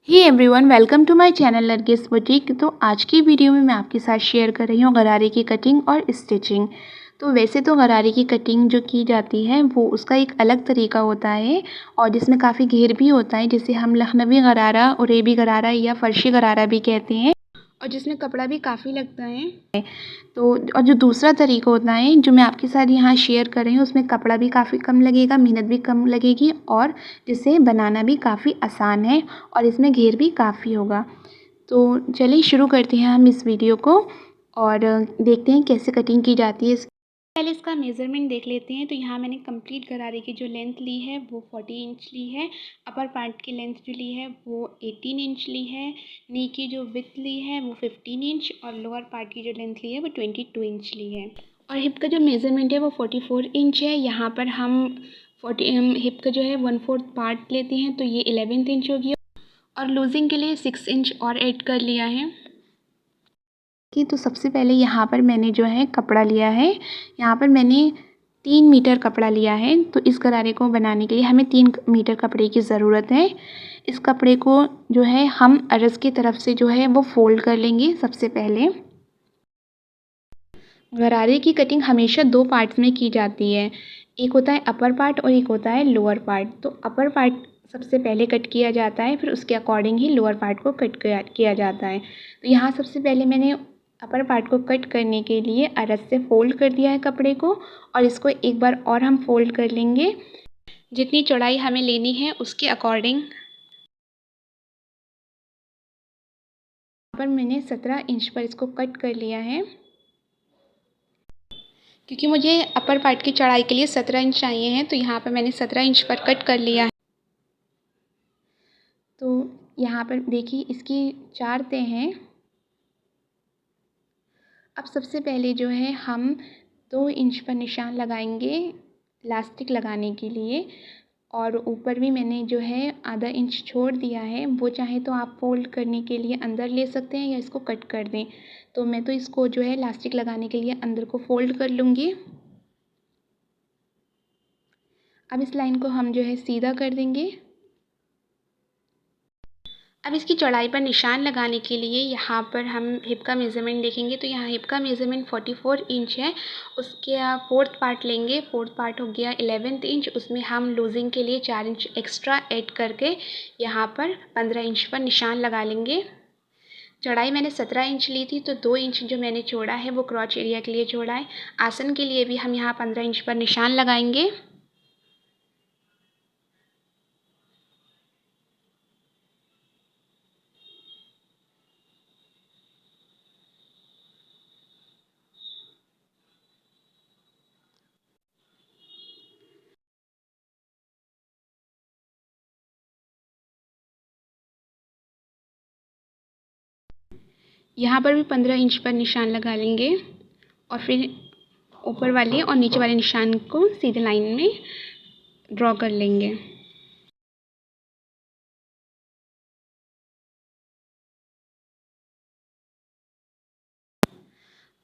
Hey everyone, welcome to my channel Nargis boutique. तो आज की वीडियो में मैं आपके साथ शेयर कर रही हूँ गरारे की कटिंग और स्टिचिंग। तो वैसे तो गरारे की कटिंग जो की जाती है वो उसका एक अलग तरीका होता है और जिसमें काफ़ी घेर भी होता है, जिसे हम लखनवी गरारा, उरेबी गरारा या फर्शी गरारा भी कहते हैं, और जिसमें कपड़ा भी काफ़ी लगता है। तो और जो दूसरा तरीका होता है जो मैं आपके साथ यहाँ शेयर कर रही हूँ, उसमें कपड़ा भी काफ़ी कम लगेगा, मेहनत भी कम लगेगी और जिसे बनाना भी काफ़ी आसान है और इसमें घेर भी काफ़ी होगा। तो चलिए शुरू करते हैं हम इस वीडियो को और देखते हैं कैसे कटिंग की जाती है। पहले इसका मेज़रमेंट देख लेते हैं। तो यहाँ मैंने कंप्लीट गरारे की जो लेंथ ली है वो 40 इंच ली है। अपर पार्ट की लेंथ जो ली है वो 18 इंच ली है। नी की जो विड्थ ली है वो 15 इंच और लोअर पार्ट की जो लेंथ ली है वो 22 इंच ली है। और हिप का जो मेज़रमेंट है वो 44 इंच है। यहाँ पर हम 40 हिप का जो है 1/4 पार्ट लेते हैं, तो ये 11 इंच हो गया और लूजिंग के लिए 6 इंच और ऐड कर लिया है। तो सबसे पहले यहाँ पर मैंने जो है कपड़ा लिया है। यहाँ पर मैंने 3 मीटर कपड़ा लिया है। तो इस गरारे को बनाने के लिए हमें 3 मीटर कपड़े की ज़रूरत है। इस कपड़े को जो है हम अरस की तरफ से जो है वो फ़ोल्ड कर लेंगे। सबसे पहले गरारे की कटिंग हमेशा 2 पार्ट्स में की जाती है। एक होता है अपर पार्ट और एक होता है लोअर पार्ट। तो अपर पार्ट सबसे पहले कट किया जाता है, फिर उसके अकॉर्डिंग ही लोअर पार्ट को कट किया जाता है। तो यहाँ सबसे पहले मैंने अपर पार्ट को कट करने के लिए अरस से फ़ोल्ड कर दिया है कपड़े को, और इसको एक बार और हम फ़ोल्ड कर लेंगे। जितनी चौड़ाई हमें लेनी है उसके अकॉर्डिंग। पर मैंने 17 इंच पर इसको कट कर लिया है, क्योंकि मुझे अपर पार्ट की चौड़ाई के लिए 17 इंच चाहिए हैं। तो यहाँ पर मैंने 17 इंच पर कट कर लिया है। तो यहाँ पर देखिए इसकी 4 तह हैं। अब सबसे पहले जो है हम 2 इंच पर निशान लगाएंगे इलास्टिक लगाने के लिए, और ऊपर भी मैंने जो है आधा इंच छोड़ दिया है। वो चाहे तो आप फ़ोल्ड करने के लिए अंदर ले सकते हैं या इसको कट कर दें। तो मैं तो इसको जो है इलास्टिक लगाने के लिए अंदर को फ़ोल्ड कर लूँगी। अब इस लाइन को हम जो है सीधा कर देंगे। अब इसकी चौड़ाई पर निशान लगाने के लिए यहाँ पर हम हिप का मेज़रमेंट देखेंगे। तो यहाँ हिप का मेज़रमेंट 44 इंच है। उसके फोर्थ पार्ट लेंगे। फोर्थ पार्ट हो गया 11th इंच। उसमें हम लूजिंग के लिए 4 इंच एक्स्ट्रा ऐड करके यहाँ पर 15 इंच पर निशान लगा लेंगे। चौड़ाई मैंने 17 इंच ली थी, तो 2 इंच जो मैंने छोड़ा है वो क्रॉच एरिया के लिए छोड़ा है। आसन के लिए भी हम यहाँ 15 इंच पर निशान लगाएंगे। यहाँ पर भी 15 इंच पर निशान लगा लेंगे और फिर ऊपर वाले और नीचे वाले निशान को सीधे लाइन में ड्रॉ कर लेंगे।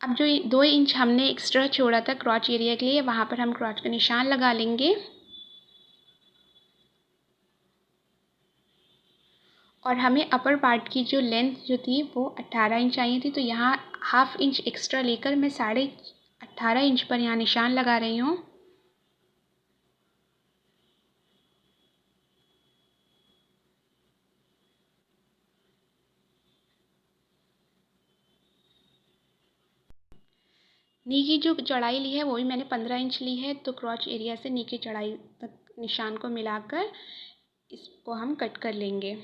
अब जो 2 इंच हमने एक्स्ट्रा छोड़ा था क्रॉच एरिया के लिए, वहाँ पर हम क्रॉच का निशान लगा लेंगे। और हमें अपर पार्ट की जो लेंथ जो थी वो 18 इंच चाहिए थी। तो यहाँ हाफ इंच एक्स्ट्रा लेकर मैं 18.5 इंच पर यहाँ निशान लगा रही हूँ। नी की जो चौड़ाई ली है वो भी मैंने 15 इंच ली है। तो क्रॉच एरिया से नी की चौड़ाई तक निशान को मिलाकर इसको हम कट कर लेंगे।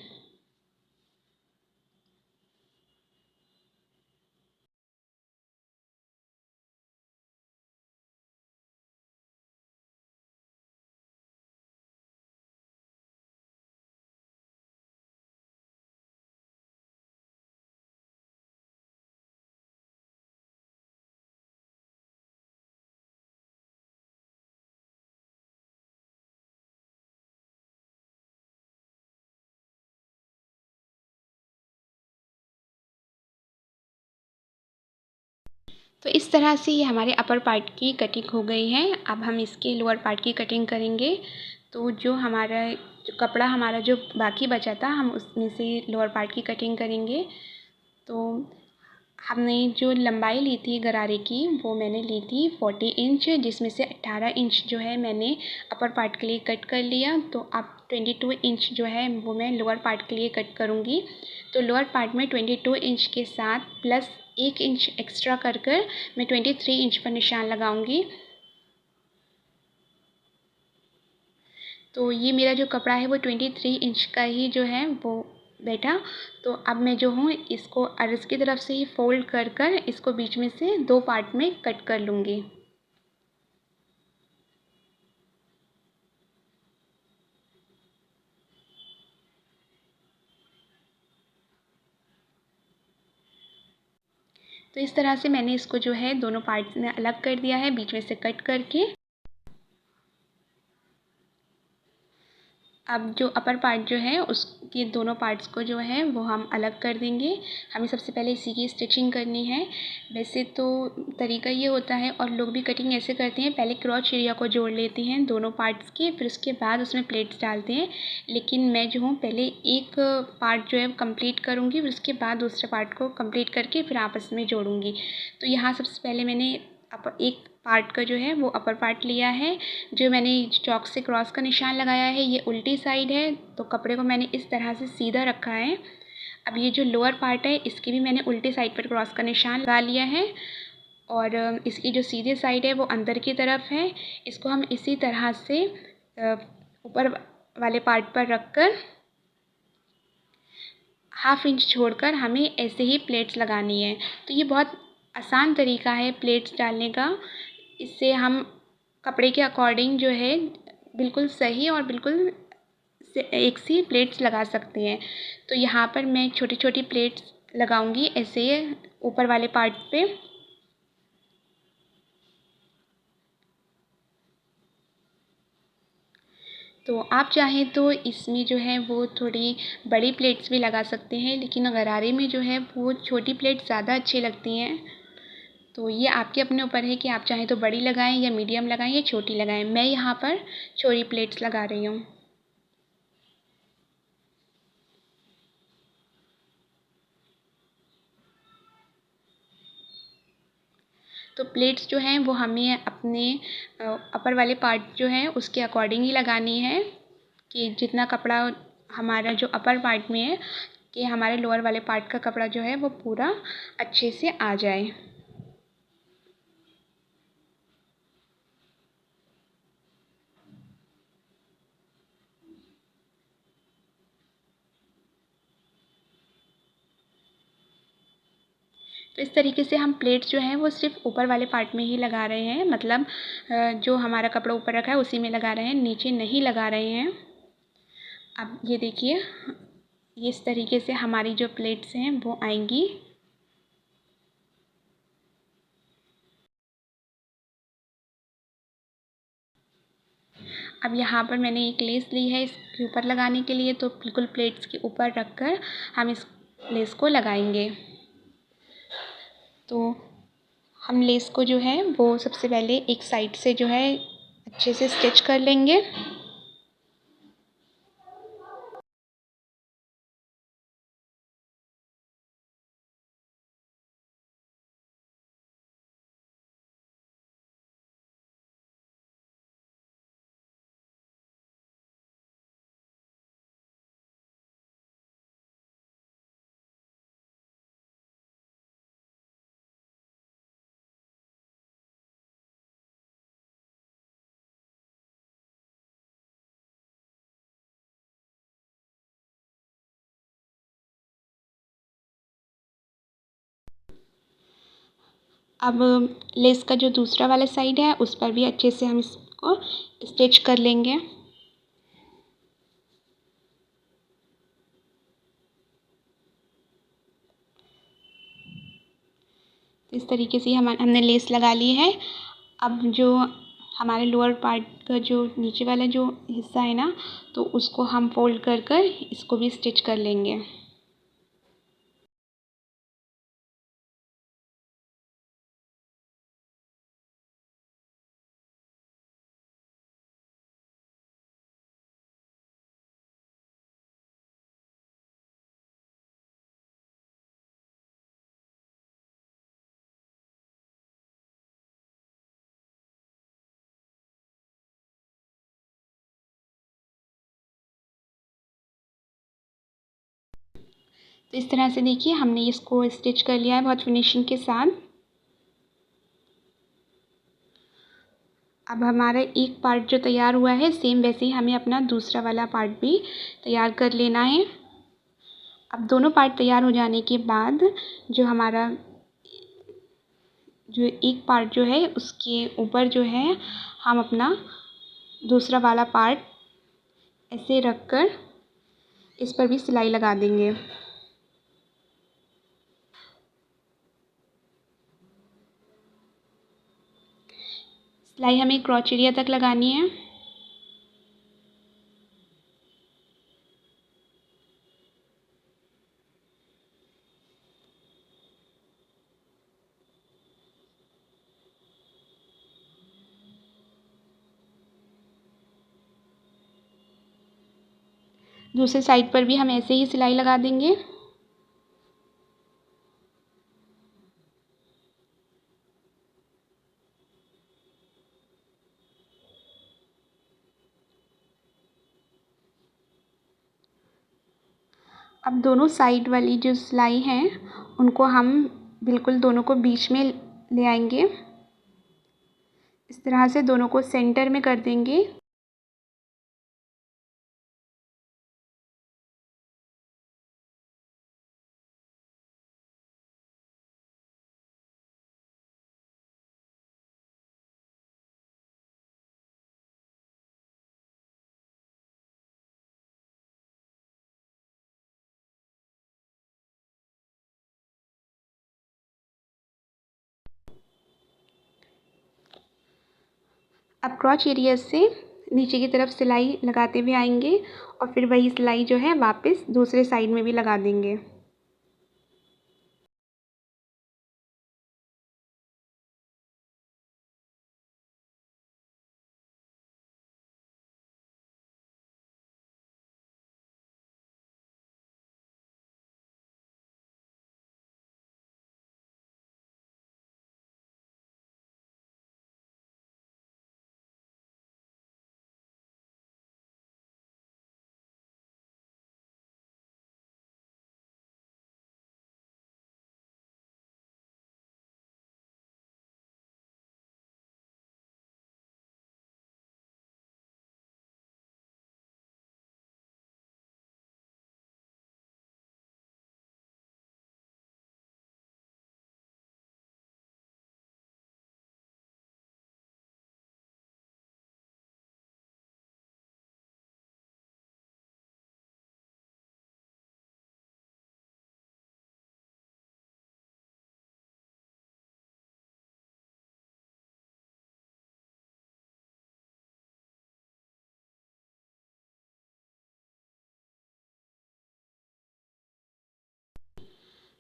तो इस तरह से ये हमारे अपर पार्ट की कटिंग हो गई है। अब हम इसके लोअर पार्ट की कटिंग करेंगे। तो जो हमारा जो कपड़ा हमारा जो बाकी बचा था हम उसमें से लोअर पार्ट की कटिंग करेंगे। तो हमने जो लंबाई ली थी गरारे की वो मैंने ली थी 40 इंच, जिसमें से 18 इंच जो है मैंने अपर पार्ट के लिए कट कर लिया। तो अब 22 इंच जो है वो मैं लोअर पार्ट के लिए कट करूँगी। तो लोअर पार्ट में 22 इंच के साथ प्लस 1 इंच एक्स्ट्रा कर मैं 23 इंच पर निशान लगाऊँगी। तो ये मेरा जो कपड़ा है वो 23 इंच का ही जो है वो बैठा। तो अब मैं जो हूँ इसको अर्ज़ की तरफ से ही फ़ोल्ड कर इसको बीच में से 2 पार्ट में कट कर लूँगी। तो इस तरह से मैंने इसको जो है दोनों पार्ट्स में अलग कर दिया है बीच में से कट करके। अब जो अपर पार्ट जो है उसके दोनों पार्ट्स को जो है वो हम अलग कर देंगे। हमें सबसे पहले इसी की स्टिचिंग करनी है। वैसे तो तरीका ये होता है और लोग भी कटिंग ऐसे करते हैं, पहले क्रॉच एरिया को जोड़ लेते हैं दोनों पार्ट्स के, फिर उसके बाद उसमें प्लेट्स डालते हैं। लेकिन मैं जो हूँ पहले एक पार्ट जो है कंप्लीट करूँगी, फिर उसके बाद दूसरे पार्ट को कंप्लीट करके फिर आपस में जोड़ूँगी। तो यहाँ सबसे पहले मैंने एक पार्ट का जो है वो अपर पार्ट लिया है। जो मैंने चॉक से क्रॉस का निशान लगाया है ये उल्टी साइड है, तो कपड़े को मैंने इस तरह से सीधा रखा है। अब ये जो लोअर पार्ट है इसकी भी मैंने उल्टी साइड पर क्रॉस का निशान लगा लिया है और इसकी जो सीधे साइड है वो अंदर की तरफ है। इसको हम इसी तरह से ऊपर वाले पार्ट पर रखकर हाफ इंच छोड़कर हमें ऐसे ही प्लेट्स लगानी है। तो ये बहुत आसान तरीका है प्लेट्स डालने का। इससे हम कपड़े के अकॉर्डिंग जो है बिल्कुल सही और बिल्कुल से एक सी प्लेट्स लगा सकते हैं। तो यहाँ पर मैं छोटी छोटी प्लेट्स लगाऊंगी ऐसे ऊपर वाले पार्ट पे। तो आप चाहें तो इसमें जो है वो थोड़ी बड़ी प्लेट्स भी लगा सकते हैं, लेकिन गरारे में जो है वो छोटी प्लेट्स ज़्यादा अच्छी लगती हैं। तो ये आपके अपने ऊपर है कि आप चाहें तो बड़ी लगाएं या मीडियम लगाएं या छोटी लगाएं। मैं यहाँ पर छोटी प्लेट्स लगा रही हूँ। तो प्लेट्स जो हैं वो हमें अपने अपर वाले पार्ट जो है उसके अकॉर्डिंग ही लगानी है कि जितना कपड़ा हमारा जो अपर पार्ट में है कि हमारे लोअर वाले पार्ट का कपड़ा जो है वो पूरा अच्छे से आ जाए। तो इस तरीके से हम प्लेट्स जो हैं वो सिर्फ ऊपर वाले पार्ट में ही लगा रहे हैं, मतलब जो हमारा कपड़ा ऊपर रखा है उसी में लगा रहे हैं, नीचे नहीं लगा रहे हैं। अब ये देखिए ये इस तरीके से हमारी जो प्लेट्स हैं वो आएंगी। अब यहाँ पर मैंने एक लेस ली है इसके ऊपर लगाने के लिए, तो बिल्कुल प्लेट्स के ऊपर रखकर हम इस लेस को लगाएंगे। तो हम लेस को जो है वो सबसे पहले एक साइड से जो है अच्छे से स्टिच कर लेंगे। अब लेस का जो दूसरा वाला साइड है उस पर भी अच्छे से हम इसको स्टिच कर लेंगे। तो इस तरीके से हमने लेस लगा ली है। अब जो हमारे लोअर पार्ट का जो नीचे वाला जो हिस्सा है ना, तो उसको हम फोल्ड कर इसको भी स्टिच कर लेंगे। तो इस तरह से देखिए हमने इसको स्टिच कर लिया है बहुत फिनिशिंग के साथ। अब हमारा एक पार्ट जो तैयार हुआ है, सेम वैसे ही हमें अपना दूसरा वाला पार्ट भी तैयार कर लेना है। अब दोनों पार्ट तैयार हो जाने के बाद जो हमारा जो एक पार्ट जो है उसके ऊपर जो है हम अपना दूसरा वाला पार्ट ऐसे रख कर इस पर भी सिलाई लगा देंगे। सिलाई हमें क्रॉच एरिया तक लगानी है। दूसरे साइड पर भी हम ऐसे ही सिलाई लगा देंगे। अब दोनों साइड वाली जो सिलाई हैं उनको हम बिल्कुल दोनों को बीच में ले आएंगे। इस तरह से दोनों को सेंटर में कर देंगे। अब क्रॉच एरिया से नीचे की तरफ सिलाई लगाते हुए आएंगे और फिर वही सिलाई जो है वापस दूसरे साइड में भी लगा देंगे।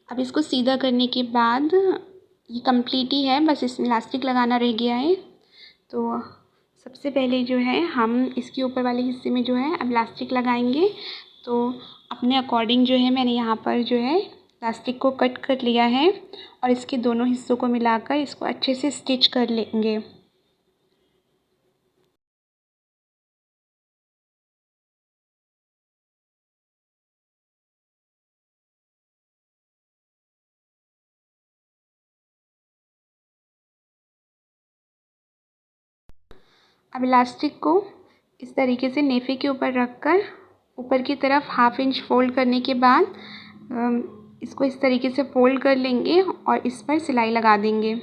अब इसको सीधा करने के बाद ये कंप्लीट ही है, बस इसमें इलास्टिक लगाना रह गया है। तो सबसे पहले जो है हम इसके ऊपर वाले हिस्से में जो है अब इलास्टिक लगाएंगे। तो अपने अकॉर्डिंग जो है मैंने यहाँ पर जो है इलास्टिक को कट कर लिया है और इसके दोनों हिस्सों को मिलाकर इसको अच्छे से स्टिच कर लेंगे। अब इलास्टिक को इस तरीके से नेफे के ऊपर रख कर ऊपर की तरफ 1/2 इंच फोल्ड करने के बाद इसको इस तरीके से फोल्ड कर लेंगे और इस पर सिलाई लगा देंगे।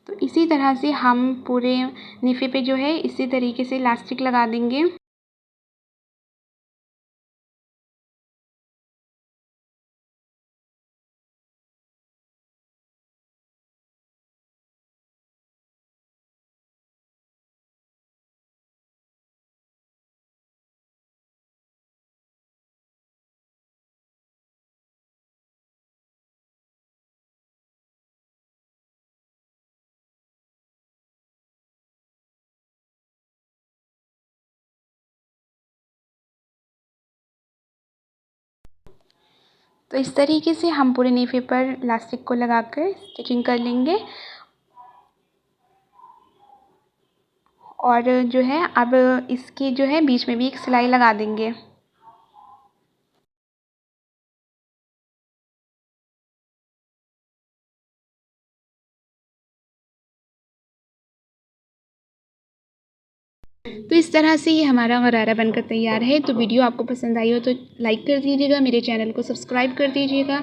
तो इसी तरह से हम पूरे नेफे पे जो है इसी तरीके से इलास्टिक लगा देंगे। तो इस तरीके से हम पूरे नेफे पर इलास्टिक को लगाकर स्टिचिंग कर लेंगे। और जो है अब इसकी जो है बीच में भी एक सिलाई लगा देंगे। तो इस तरह से ये हमारा गरारा बनकर तैयार है। तो वीडियो आपको पसंद आई हो तो लाइक कर दीजिएगा, मेरे चैनल को सब्सक्राइब कर दीजिएगा